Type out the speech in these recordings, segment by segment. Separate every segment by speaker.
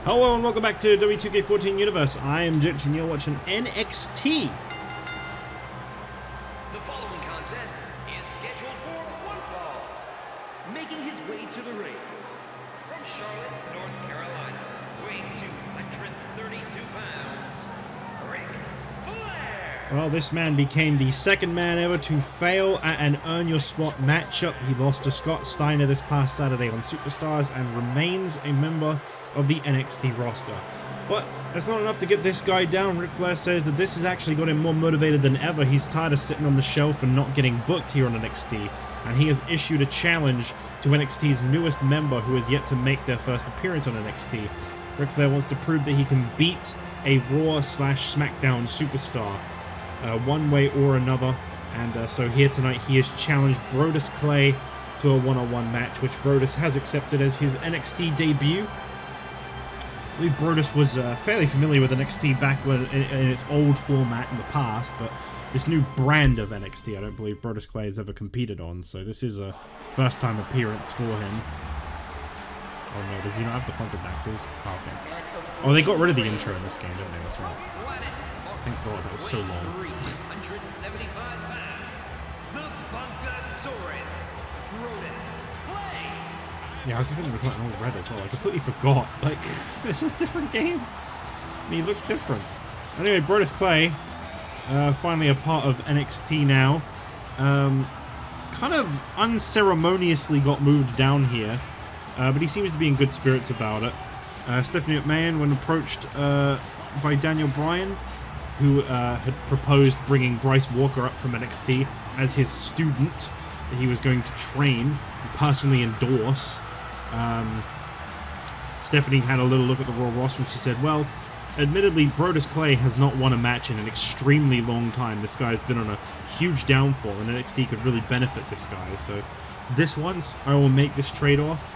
Speaker 1: Hello and welcome back to W2K14 Universe. I am Jitch and you're watching NXT.
Speaker 2: The following contest is scheduled for one fall. Making his way to the ring from Charlotte, North Carolina, weighing 232 pounds, Ric Flair.
Speaker 1: Well, this man became the second man ever to fail at an Earn Your Spot matchup. He lost to Scott Steiner this past Saturday on Superstars and remains a member of the NXT roster. But that's not enough to get this guy down. Ric Flair says that this has actually got him more motivated than ever. He's tired of sitting on the shelf and not getting booked here on NXT, and he has issued a challenge to NXT's newest member who has yet to make their first appearance on NXT. Ric Flair wants to prove that he can beat a Raw/SmackDown superstar one way or another, and so here tonight he has challenged Brodus Clay to a one-on-one match, which Brodus has accepted as his NXT debut. I believe Brodus was fairly familiar with NXT back when in its old format in the past, but this new brand of NXT I don't believe Brodus Clay has ever competed on, so this is a first-time appearance for him. Oh no, does he not have the front and back doors? Oh, okay. Oh, they got rid of the intro in this game, didn't they? That's right. Thank God, that was so long.
Speaker 2: 375 pounds, the Funkasaurus, Brodus Clay.
Speaker 1: Yeah, I was even looking at all red as well. I completely forgot. Like, it's a different game. And he looks different. Anyway, Brodus Clay, finally a part of NXT now. Kind of unceremoniously got moved down here, but he seems to be in good spirits about it. Stephanie McMahon, when approached by Daniel Bryan, who had proposed bringing Bryce Walker up from NXT as his student that he was going to train and personally endorse. Stephanie had a little look at the Raw roster and she said, well, admittedly, Brodus Clay has not won a match in an extremely long time. This guy has been on a huge downfall and NXT could really benefit this guy. So this once, I will make this trade-off.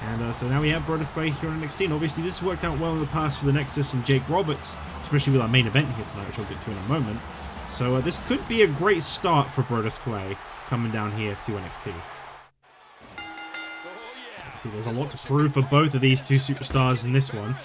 Speaker 1: And so now we have Brodus Clay here on NXT, and obviously this has worked out well in the past for the Nexus and Jake Roberts, especially with our main event here tonight, which I'll get to in a moment. So this could be a great start for Brodus Clay coming down here to NXT. See, there's a lot to prove for both of these two superstars in this one.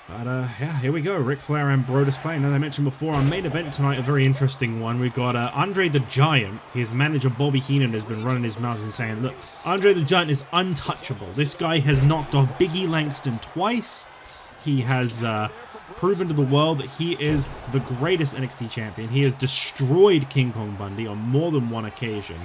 Speaker 1: But yeah, here we go, Ric Flair and Brodus Clay. And as I mentioned before, our main event tonight, a very interesting one. We've got Andre the Giant. His manager, Bobby Heenan, has been running his mouth and saying, look, Andre the Giant is untouchable. This guy has knocked off Big E Langston twice. He has proven to the world that he is the greatest NXT champion. He has destroyed King Kong Bundy on more than one occasion.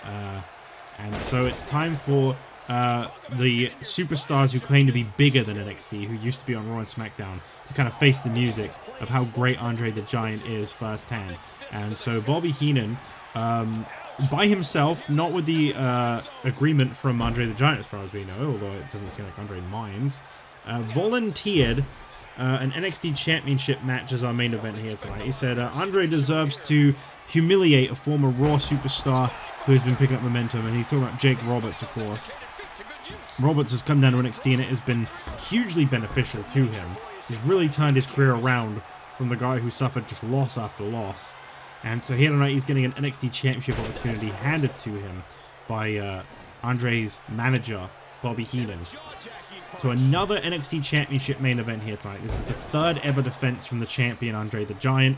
Speaker 1: And so it's time for the superstars who claim to be bigger than NXT, who used to be on Raw and SmackDown, to kind of face the music of how great Andre the Giant is firsthand. And so Bobby Heenan, by himself, not with the agreement from Andre the Giant as far as we know, although it doesn't seem like Andre minds, volunteered an NXT Championship match as our main event here tonight. He said Andre deserves to humiliate a former Raw superstar who has been picking up momentum, and he's talking about Jake Roberts, of course. Roberts has come down to NXT and it has been hugely beneficial to him. He's really turned his career around from the guy who suffered just loss after loss. And so here tonight he's getting an NXT Championship opportunity handed to him by Andre's manager, Bobby Heenan. So another NXT Championship main event here tonight. This is the third ever defense from the champion, Andre the Giant.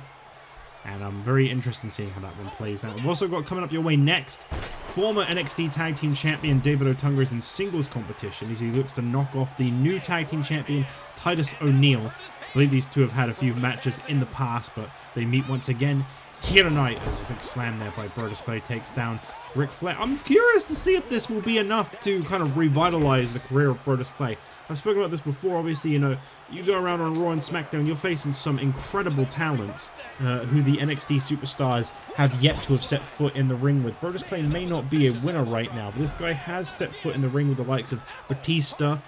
Speaker 1: And I'm very interested in seeing how that one plays out. We've also got coming up your way next, former NXT Tag Team Champion David Otunga is in singles competition as he looks to knock off the new Tag Team Champion Titus O'Neil. I believe these two have had a few matches in the past, but they meet once again here tonight. There's a big slam there by Brodus Clay, takes down Ric Flair. I'm curious to see if this will be enough to kind of revitalize the career of Brodus Clay. I've spoken about this before, obviously, you know, you go around on Raw and SmackDown, you're facing some incredible talents who the NXT superstars have yet to have set foot in the ring with. Brodus Clay may not be a winner right now, but this guy has set foot in the ring with the likes of Batista,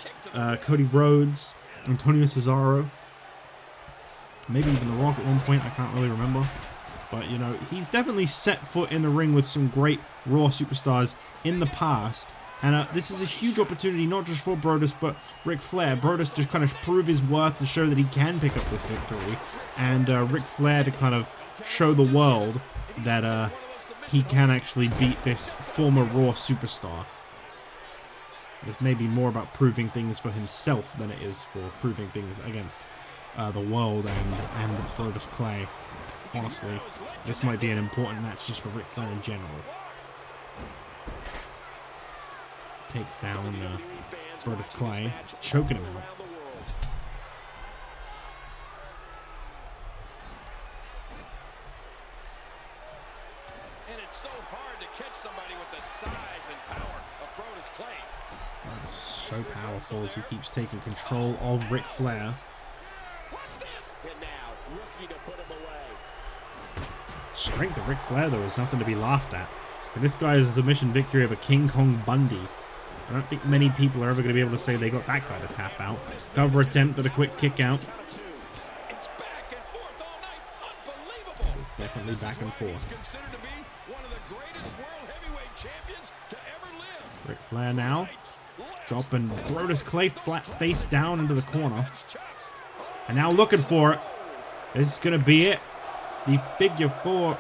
Speaker 1: Cody Rhodes, Antonio Cesaro, maybe even The Rock at one point, I can't really remember. But, you know, he's definitely set foot in the ring with some great Raw superstars in the past. And this is a huge opportunity, not just for Brodus, but Ric Flair. Brodus to kind of prove his worth, to show that he can pick up this victory. And Ric Flair to kind of show the world that he can actually beat this former Raw superstar. This may be more about proving things for himself than it is for proving things against the world and Brodus Clay. Honestly, this might be an important match just for Ric Flair in general. Takes down Brodus Clay, choking him out.
Speaker 3: And it's so hard to catch somebody with the size and power of Brodus Clay.
Speaker 1: Brodus so powerful as he keeps taking control of Ric Flair.
Speaker 3: Watch this. And now looking to put him away.
Speaker 1: Strength of Ric Flair, though, is nothing to be laughed at. And this guy is a submission victory over King Kong Bundy. I don't think many people are ever going to be able to say they got that guy to tap out. Cover attempt, but a quick kick out.
Speaker 3: It's back and forth all night. Unbelievable.
Speaker 1: It's definitely back and forth.
Speaker 3: He's considered to be one of the greatest world heavyweight champions to ever live.
Speaker 1: Ric Flair now dropping Brodus Clay flat face down into the corner. And now looking for it. This is going to be it. The figure four.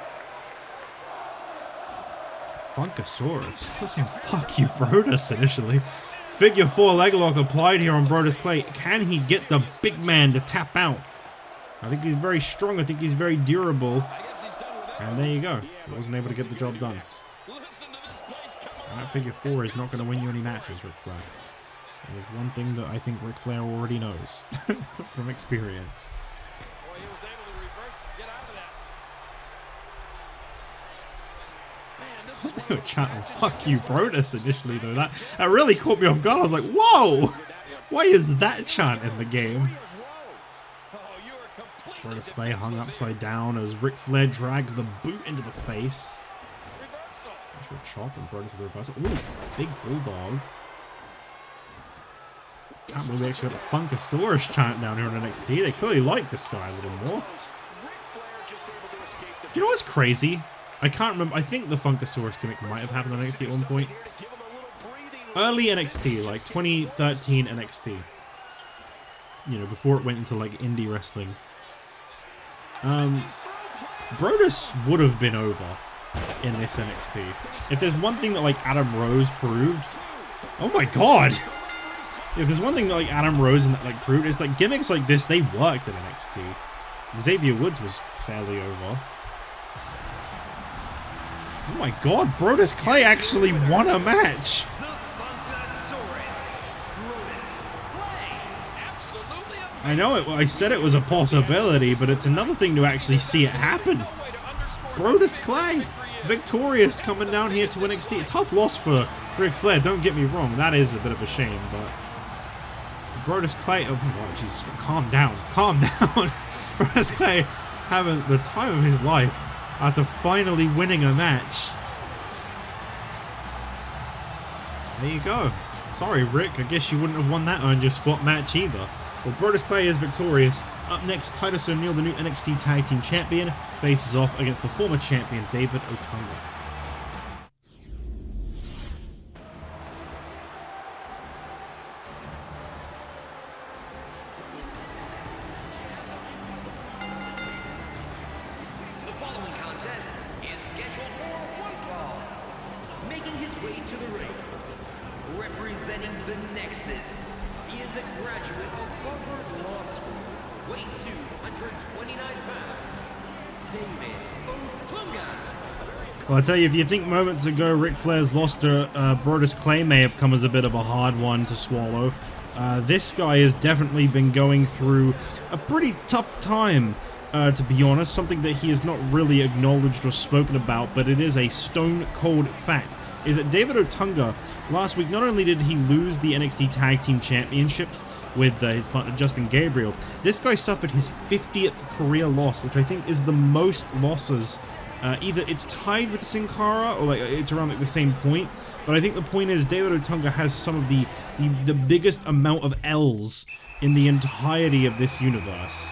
Speaker 1: Funkasaurus. I thought saying fuck you, Brodus initially. Figure four leg lock applied here on Brodus Clay. Can he get the big man to tap out? I think he's very strong. I think he's very durable. And there you go. He wasn't able to get the job done. And that figure four is not going to win you any matches, Ric Flair. There's one thing that I think Ric Flair already knows from experience.
Speaker 3: Boy, he was able to reverse and get out of that. Man, this is
Speaker 1: They were chanting fuck you, Brodus initially, though. That really caught me off guard. I was like, whoa! Why is that chant in the game? Brodus Clay hung upside down as Ric Flair drags the boot into the face. That's for a chop and Brodus with a reversal. Ooh, big bulldog. Can't believe they actually got a Funkasaurus chant down here on NXT. They clearly like this guy a little more. You know what's crazy? I can't remember. I think the Funkasaurus gimmick might have happened on NXT at one point. Early NXT, like 2013 NXT. You know, before it went into like indie wrestling. Brodus would have been over in this NXT. If there's one thing that like Adam Rose proved. Oh my god! If there's one thing that like Adam Rose and that like proved, it's like gimmicks like this, they worked at NXT. Xavier Woods was fairly over. Oh my god, Brodus Clay actually won a match. I know it. I said it was a possibility, but it's another thing to actually see it happen. Brodus Clay, victorious, coming down here to NXT. A tough loss for Ric Flair, don't get me wrong. That is a bit of a shame, but Brodus Clay, oh my god, Jesus, calm down. Calm down. Brodus Clay having the time of his life after finally winning a match. There you go. Sorry, Rick. I guess you wouldn't have won that on your spot match either. Well, Brodus Clay is victorious. Up next, Titus O'Neil, the new NXT Tag Team Champion, faces off against the former champion, David Otunga.
Speaker 2: The following contest is scheduled for one fall. Making his way to the ring, representing the Nexus, he is a graduate of Harvard Law School, weighing 229 pounds, David Otunga.
Speaker 1: Well, I tell you, if you think moments ago Ric Flair's loss to Brodus Clay may have come as a bit of a hard one to swallow, this guy has definitely been going through a pretty tough time, to be honest. Something that he has not really acknowledged or spoken about, but it is a stone-cold fact, is that David Otunga, last week, not only did he lose the NXT Tag Team Championships with his partner Justin Gabriel, this guy suffered his 50th career loss, which I think is the most losses. Either it's tied with Sin Cara or like it's around like the same point, but I think the point is David Otunga has some of the biggest amount of L's in the entirety of this universe.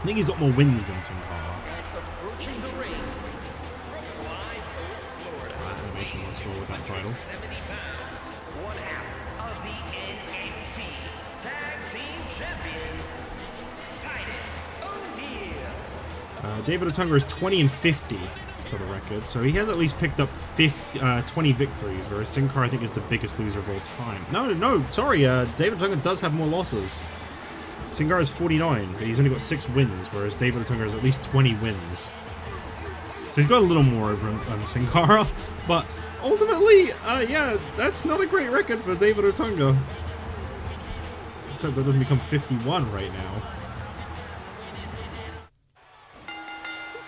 Speaker 1: I think he's got more wins than Sin Cara.
Speaker 2: Approaching the ring from Live Oak, Florida.
Speaker 1: Animation once more with that title.
Speaker 2: 70 pounds, one half of the NXT Tag Team Champions, Titus O'Neil.
Speaker 1: David Otunga is 20-50 for the record. So he has at least picked up 20 victories, whereas Sin Cara, I think, is the biggest loser of all time. No, sorry, David Otunga does have more losses. Sin Cara is 49, but he's only got 6 wins, whereas David Otunga has at least 20 wins. So he's got a little more over Sin Cara, but ultimately, yeah, that's not a great record for David Otunga. Let's hope that doesn't become 51 right now.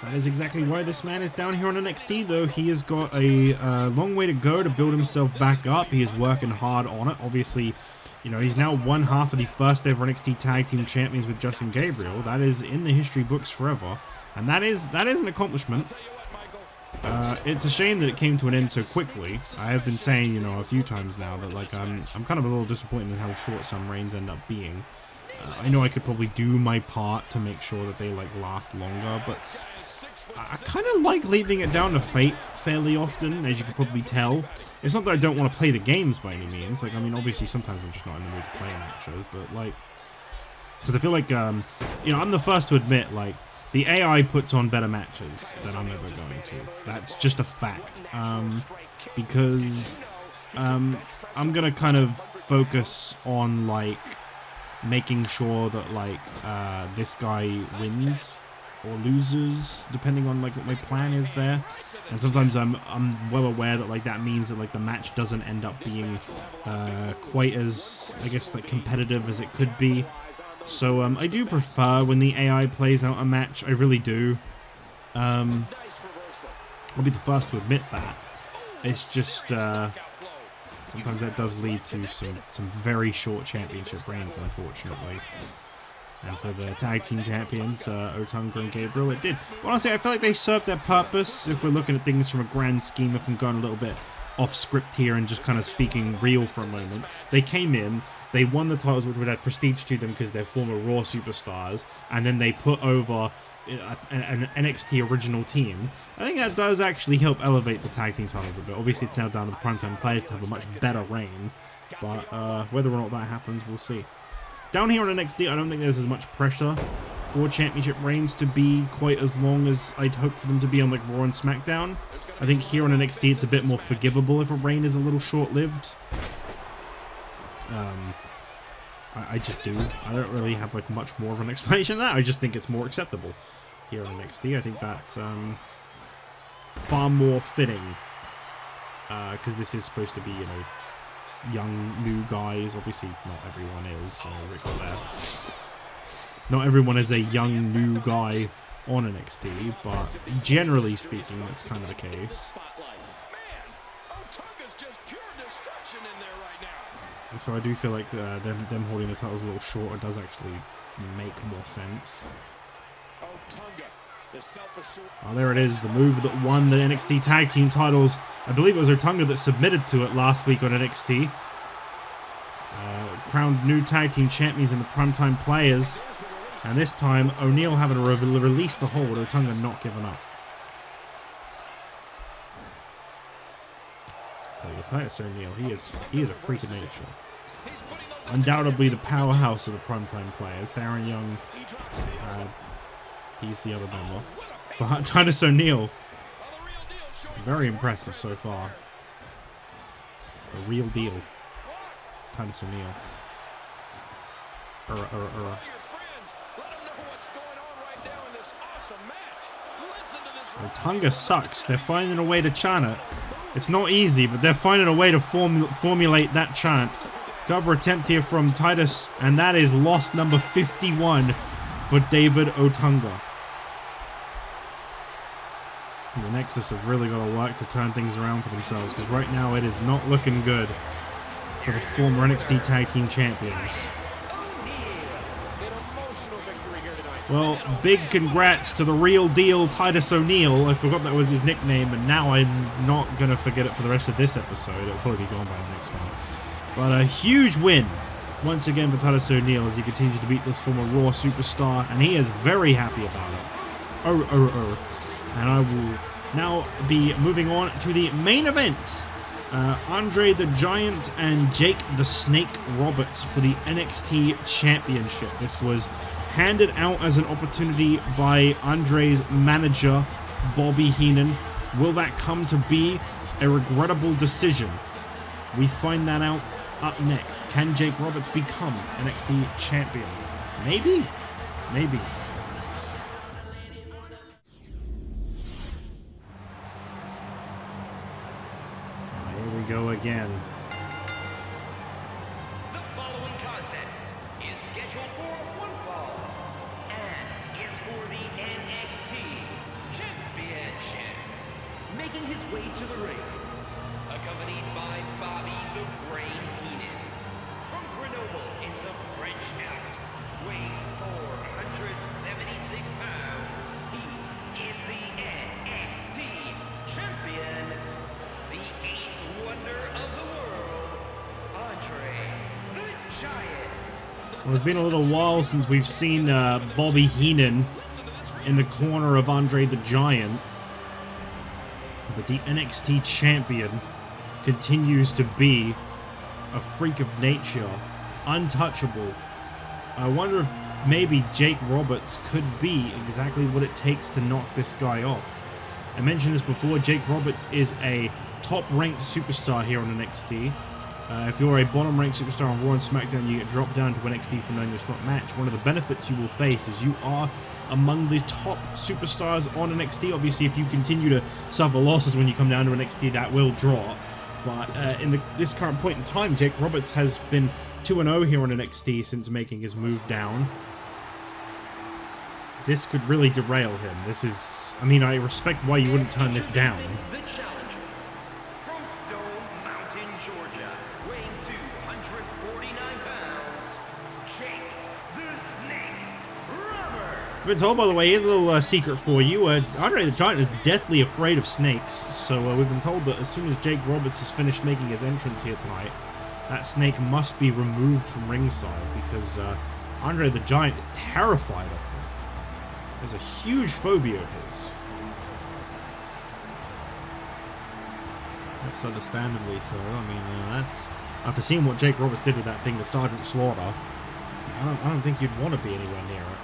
Speaker 1: That is exactly why this man is down here on NXT, though. He has got a long way to go to build himself back up. He is working hard on it. Obviously, you know, he's now one half of the first ever NXT Tag Team Champions with Justin Gabriel. That is in the history books forever, and that is an accomplishment. It's a shame that it came to an end so quickly. I have been saying, you know, a few times now that, like, I'm kind of a little disappointed in how short some reigns end up being. I know I could probably do my part to make sure that they, like, last longer, but I kind of like leaving it down to fate fairly often, as you can probably tell. It's not that I don't want to play the games by any means. Like, I mean, obviously sometimes I'm just not in the mood to play matches, but, like, because I feel like, you know, I'm the first to admit, like, the AI puts on better matches than I'm ever going to. That's just a fact. Because I'm going to kind of focus on, like, making sure that, like, this guy wins or loses, depending on, like, what my plan is there. And sometimes I'm well aware that, like, that means that, like, the match doesn't end up being quite as, I guess, like, competitive as it could be. So I do prefer when the AI plays out a match. I really do. I'll be the first to admit that. It's just sometimes that does lead to some very short championship reigns, unfortunately. And for the tag team champions, Otunga and Gabriel, it did. But honestly, I feel like they served their purpose. If we're looking at things from a grand scheme, if I'm going a little bit off script here and just kind of speaking real for a moment, they came in, they won the titles, which would add prestige to them because they're former Raw superstars, and then they put over an NXT original team. I think that does actually help elevate the tag team titles a bit. Obviously, it's now down to the primetime players to have a much better reign, but whether or not that happens, we'll see. Down here on NXT, I don't think there's as much pressure for championship reigns to be quite as long as I'd hope for them to be on, like, Raw and SmackDown. I think here on NXT, it's a bit more forgivable if a reign is a little short-lived. I just do. I don't really have, like, much more of an explanation of that. I just think it's more acceptable here on NXT. I think that's far more fitting, because this is supposed to be, you know, young, new guys. Obviously, not everyone is, you know, Ric Flair. Not everyone is a young, new guy on NXT, but generally speaking, that's kind of the case. And so I do feel like them holding the titles a little shorter does actually make more sense. Oh, there it is, the move that won the NXT Tag Team titles. I believe it was Otunga that submitted to it last week on NXT. Crowned new Tag Team Champions in the Primetime Players. And this time, O'Neal having to release the hold, Otunga not giving up. I tell you, Titus O'Neal, he is a freak of nature. Undoubtedly the powerhouse of the Primetime Players. Darren Young, he's the other member. But Titus O'Neal, very impressive so far. The real deal. Titus O'Neal. Otunga sucks. They're finding a way to chant it. It's not easy, but they're finding a way to formulate that chant. Cover attempt here from Titus, and that is loss number 51 for David Otunga. The Nexus have really got to work to turn things around for themselves, because right now it is not looking good for the former NXT Tag Team Champions. Well, big congrats to the real deal Titus O'Neal. I forgot that was his nickname, and now I'm not going to forget it for the rest of this episode. It'll probably be gone by the next one. But a huge win, once again, for Titus O'Neal as he continues to beat this former Raw superstar, and he is very happy about it. And I will now be moving on to the main event. Andre the Giant and Jake the Snake Roberts for the NXT Championship. This was handed out as an opportunity by Andre's manager, Bobby Heenan. Will that come to be a regrettable decision? We find that out up next. Can Jake Roberts become NXT champion? Maybe. Maybe. Here we go again.
Speaker 2: The following contest is scheduled for one fall and is for the NXT Championship. Making his way to the ring, accompanied by Bobby the Brain Heenan. From Grenoble in the French Alps, weighing 476 pounds, he is the NXT Champion, the 8th wonder of the world, Andre the Giant.
Speaker 1: Well, it's been a little while since we've seen Bobby Heenan in the corner of Andre the Giant. But the NXT champion continues to be a freak of nature, untouchable. I wonder if maybe Jake Roberts could be exactly what it takes to knock this guy off. I mentioned this before, Jake Roberts is a top-ranked superstar here on NXT. If you're a bottom-ranked superstar on Raw and SmackDown, you get dropped down to NXT for an on your spot match. One of the benefits you will face is you are among the top superstars on NXT. Obviously, if you continue to suffer losses when you come down to NXT, that will drop. But in this current point in time, Jake Roberts has been 2-0 here on NXT since making his move down. This could really derail him. This is... I mean, I respect why you wouldn't turn this down.
Speaker 2: The challenger from Stone Mountain, Georgia, weighing 249 pounds, Jake the Snake Roberts.
Speaker 1: I've been told, by the way, here's a little secret for you. Andre the Giant is deathly afraid of snakes, so we've been told that as soon as Jake Roberts has finished making his entrance here tonight, that snake must be removed from ringside, because Andre the Giant is terrified of them. There's a huge phobia of his. That's understandably so. I mean, that's... After seeing what Jake Roberts did with that thing to Sergeant Slaughter, I don't think you'd want to be anywhere near it.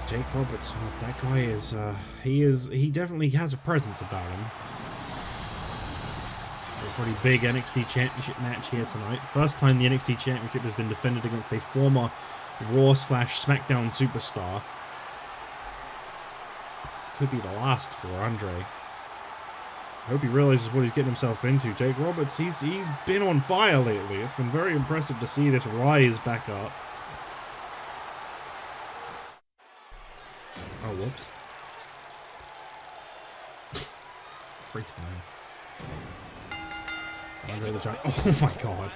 Speaker 1: Jake Roberts, that guy is, he definitely has a presence about him. A pretty big NXT Championship match here tonight. First time the NXT Championship has been defended against a former Raw/SmackDown superstar. Could be the last for Andre. I hope he realizes what he's getting himself into. Jake Roberts, he's been on fire lately. It's been very impressive to see this rise back up. Oh, whoops. Free time. Andre the Giant. Oh my god.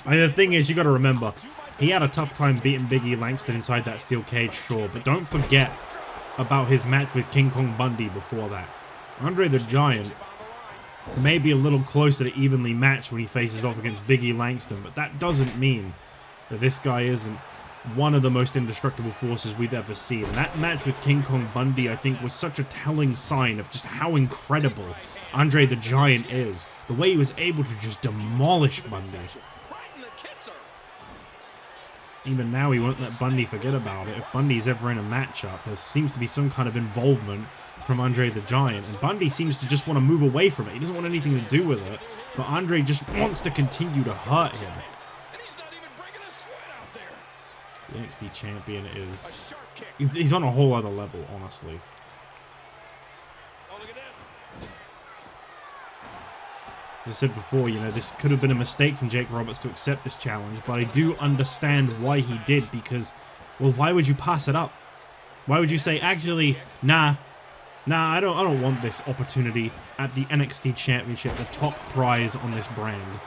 Speaker 1: The thing is, you gotta remember, he had a tough time beating Big E Langston inside that steel cage, sure, but don't forget about his match with King Kong Bundy before that. Andre the Giant may be a little closer to evenly matched when he faces off against Big E Langston, but that doesn't mean that this guy isn't one of the most indestructible forces we've ever seen. That match with King Kong Bundy, I think, was such a telling sign of just how incredible Andre the Giant is. The way he was able to just demolish Bundy. Even now, he won't let Bundy forget about it. If Bundy's ever in a matchup, there seems to be some kind of involvement from Andre the Giant, and Bundy seems to just want to move away from it. He doesn't want anything to do with it, but Andre just wants to continue to hurt him. The NXT champion is... he's on a whole other level, honestly. As I said before, you know, this could have been a mistake from Jake Roberts to accept this challenge, but I do understand why he did, because, well, why would you pass it up? Why would you say, actually, nah, I don't want this opportunity at the NXT Championship, the top prize on this brand.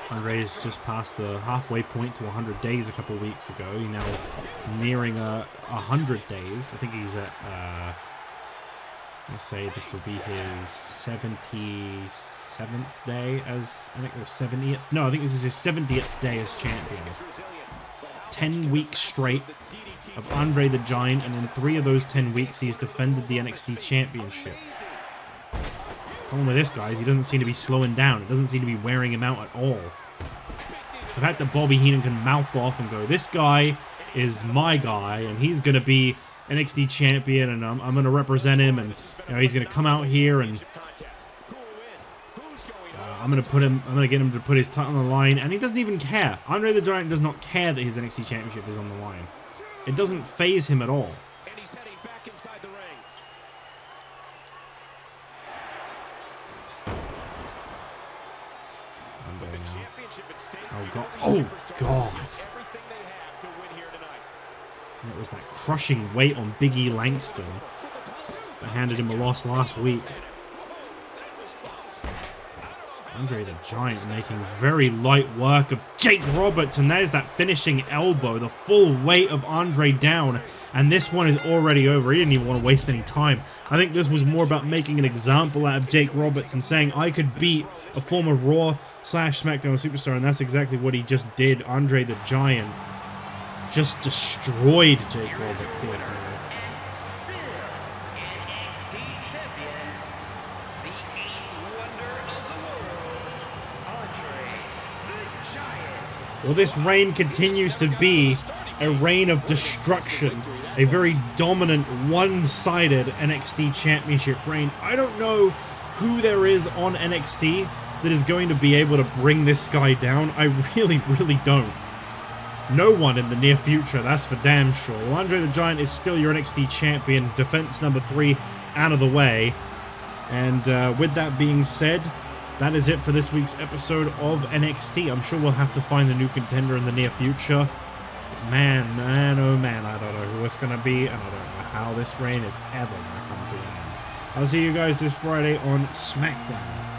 Speaker 1: Andre has just passed the halfway point to 100 days a couple weeks ago. He's now nearing 100 days. I think he's at, let's say this will be his 77th day as, or 70th. No, I think this is his 70th day as champion. 10 weeks straight of Andre the Giant, and in 3 of those 10 weeks, he's defended the NXT Championship. Problem with this guy is he doesn't seem to be slowing down. It doesn't seem to be wearing him out at all. The fact that Bobby Heenan can mouth off and go, this guy is my guy, and he's going to be NXT champion, and I'm going to represent him, and he's going to come out here, and I'm going to get him to put his title on the line, and he doesn't even care. Andre the Giant does not care that his NXT Championship is on the line. It doesn't phase him at all.
Speaker 3: And he's heading back inside the ring.
Speaker 1: Oh god! Oh god! And it was that crushing weight on Big E Langston that handed him a loss last week. Andre the Giant making very light work of Jake Roberts, and there's that finishing elbow, the full weight of Andre down, and this one is already over. He didn't even want to waste any time. I think this was more about making an example out of Jake Roberts and saying, I could beat a former Raw/SmackDown superstar, and that's exactly what he just did. Andre the Giant just destroyed Jake Roberts here. Well, this reign continues to be a reign of destruction, a very dominant, one-sided NXT Championship reign. I don't know who there is on NXT that is going to be able to bring this guy down. I really, really don't. No one in the near future, that's for damn sure. Well, Andre the Giant is still your NXT Champion, defense number 3 out of the way. And with that being said, that is it for this week's episode of NXT. I'm sure we'll have to find a new contender in the near future. But man, oh man, I don't know who it's going to be, and I don't know how this reign is ever going to come to an end. I'll see you guys this Friday on SmackDown.